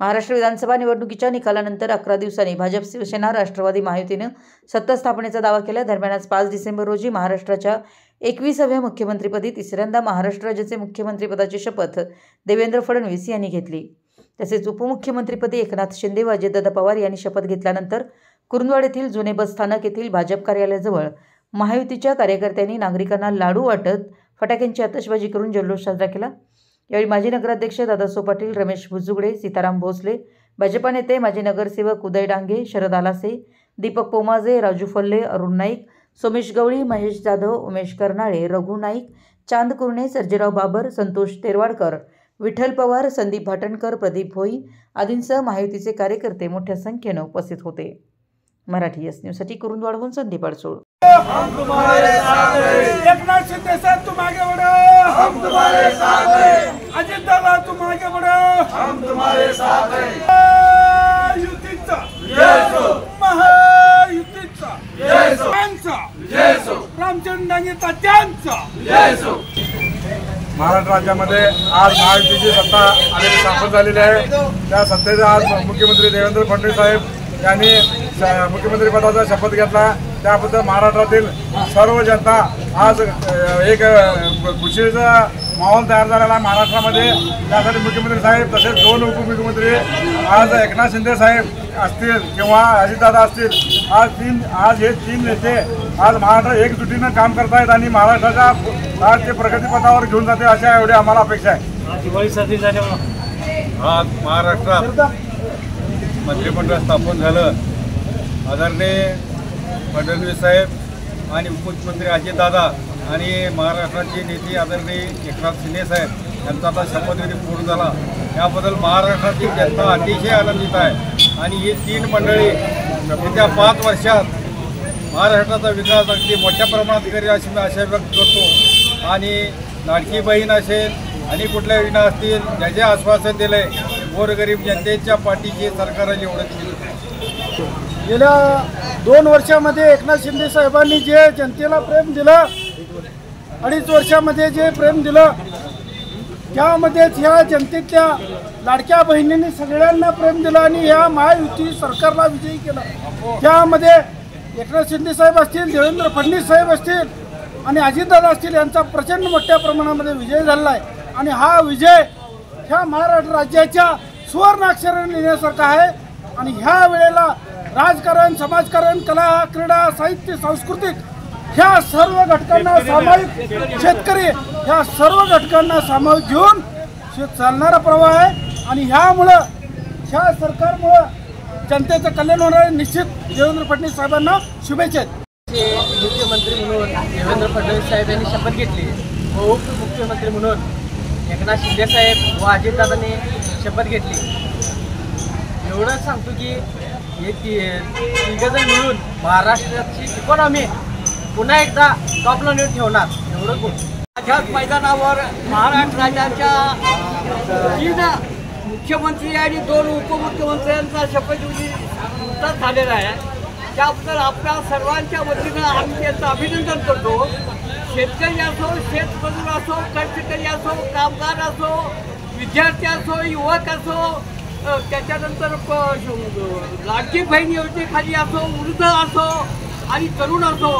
महाराष्ट्र विधानसभा निवडणुकीच्या निकालानंतर 11 दिवसांनी भाजप, शिवसेना, राष्ट्रवादी महायुतीने सत्ता स्थापनेचा दावा केला। दरम्यान आज 5 डिसेंबर रोजी महाराष्ट्राच्या 21व्या मुख्यमंत्रीपदी तिसऱ्यांदा महाराष्ट्र राज्याचे मुख्यमंत्रीपदाची शपथ देवेंद्र फडणवीस यांनी घेतली। तसेच उपमुख्यमंत्रीपदी एकनाथ शिंदे व अजितदादा पवार यांनी शपथ घेतल्यानंतर कुरुंदवाड येथील जुने बस स्थानक येथील भाजप कार्यालयाजवळ महायुतीच्या कार्यकर्त्यांनी नागरिकांना लाडू वाटत फटाक्यांची आतषबाजी करून जल्लोष साजरा केला। यावेळी माजी नगराध्यक्ष दादासाहेब पाटील, रमेश भुजुगडे, सीताराम भोसले, भाजपा नेते माजी नगरसेवक उदय डांगे, शरद आलासे, दीपक पोमाजे, राजू फल्ले, अरुण नाईक, सोमेश गवळी, महेश जाधव, उमेश कर्नाळे, रघु नाईक, चांद कुर्णे, सर्जेराव बाबर, संतोष तेरवाडकर, विठ्ठल पवार, संदीप भाटणकर, प्रदीप भोई आदींसह महायुतीचे कार्यकर्ते मोठ्या संख्येने उपस्थित होते। मराठी एस न्यूजसाठी कुरुंदवाडहून संदीप अडसूळ। हम तुम्हारे साथ हैं। एकनाथ शिंदे साहब तुम आगे बढ़ो, हम तुम्हारे साथ हैं। अजित दादा तुम आगे बढ़ो, हम तुम्हारे साथ हैं। महायुतीचा जय हो, महायुतीचा जय हो, जय हो, रामचंद्र डांगे तात्यांचा जय हो। महाराष्ट्र राज्यामध्ये आज महायुतीची सत्ता आलेली स्थापन झालेली आहे। त्या सत्तेचा आज मुख्यमंत्री देवेंद्र फडणवीस साहेब यांनी मुख्यमंत्री पदाचा शपथ घेतला। त्याबद्दल महाराष्ट्रातील सर्व जनता आज एक खुशीचा माहोल तयार झालेला आहे महाराष्ट्रामध्ये। त्यासाठी मुख्यमंत्री साहेब तसेच दोन उपमुख्यमंत्री आज एकनाथ शिंदे साहेब असतील किंवा अजितदादा असतील, आज हे तीन नेते आज महाराष्ट्र एकजुटीनं काम करतायत आणि महाराष्ट्राच्या आज ते प्रगतीपथावर घेऊन जाते अशा एवढी आम्हाला अपेक्षा आहे। दिवाळीसाठी आज महाराष्ट्रात मंत्रिमंडळ स्थापन झालं। आदरणीय फडणवीस साहेब आणि उपमुख्यमंत्री अजितदादा आणि महाराष्ट्राचे नेते आदरणीय एकनाथ शिंदे साहेब यांचा आता शपथविधी पूर्ण झाला। याबद्दल महाराष्ट्रातील जनता अतिशय आनंदित आहे आणि ही तीन मंडळी येत्या 5 वर्षात महाराष्ट्राचा विकास अगदी मोठ्या प्रमाणात करेल अशी मी आशा व्यक्त करतो। आणि लाडकी बहीण असेल आणि कुठल्या योजना असतील ज्याचे आश्वासन दिले गोरगरीब जनतेच्या पाठीशी सरकारने एवढंच केलं। गेल्या 2 वर्षामध्ये एकनाथ शिंदे साहेबांनी जे जनतेला प्रेम दिलं, 2.5 वर्षामध्ये जे प्रेम दिलं त्यामध्येच ह्या जनतेच्या लाडक्या बहिणींनी सगळ्यांना प्रेम दिलं आणि ह्या महायुती सरकारला विजयी केलं। त्यामध्ये एकनाथ शिंदे साहेब असतील, देवेंद्र फडणवीस साहेब असतील आणि अजितदादा असतील यांचा प्रचंड मोठ्या प्रमाणामध्ये विजय झालेला आहे आणि हा विजय ह्या महाराष्ट्र राज्याच्या सुवर्णाक्षराने लिहिण्यासारखा आहे। आणि ह्या वेळेला राजकारण, समाजकारण, कला, क्रीडा, साहित्य, सांस्कृतिक ह्या सर्व घटकांना सामायिक, शेतकरी ह्या सर्व घटकांना सामावून घेऊन चालणारा प्रवाह आहे आणि ह्यामुळं ह्या सरकारमुळं जनतेचं कल्याण होणार आहे। निश्चित देवेंद्र फडणवीस साहेबांना शुभेच्छा आहेत। मुख्यमंत्री म्हणून देवेंद्र फडणवीस साहेब यांनी शपथ घेतली व उपमुख्यमंत्री म्हणून एकनाथ शिंदे साहेब व अजितदादांनी शपथ घेतली। एवढंच सांगतो की हे तिघजण मिळून महाराष्ट्राची इकॉनॉमी पुन्हा एकदा टॉपला नेऊन ठेवणार एवढं बोल। माझ्याच मैदानावर महाराष्ट्र राज्याच्या 3 मुख्यमंत्री आणि 2 उपमुख्यमंत्र्यांचा शपथविधी नुकताच झालेला आहे। त्याबद्दल आपल्या सर्वांच्या वतीनं आम्ही त्यांचं अभिनंदन करतो। शेतकरी असो, शेतमजूर असो, कष्टकरी असो, कामगार असो, विद्यार्थी असो, युवक असो, त्याच्यानंतर लाडकी बहीण योजनेखाली असो, वृद्ध असो आणि तरुण असो,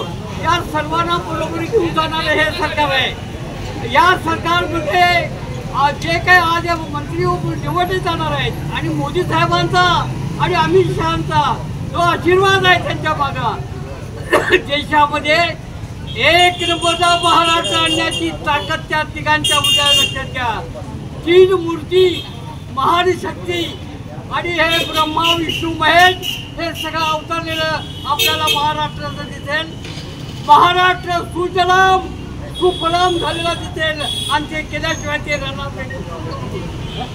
या सर्वांना बरोबरी घेऊन जाणारे हे सरकार आहे। या सरकारमध्ये जे काही आज मंत्री निवडले जाणार आहेत आणि मोदी साहेबांचा आणि अमित शहांचा जो आशीर्वाद आहे त्यांच्या मागे देशामध्ये एक नंबरचा महाराष्ट्र आणण्याची ताकद त्या तिघांच्या उद्या लक्षात घ्या। 3 मूर्ती, महान शक्ती आणि हे ब्रह्मा विष्णू महेश हे सगळं अवतरलेलं आपल्याला महाराष्ट्राचं दिसेल। महाराष्ट्र सुजलाम सुफलाम झालेला दिसेल आणि ते केल्याशिवाय ते राहणार नाही।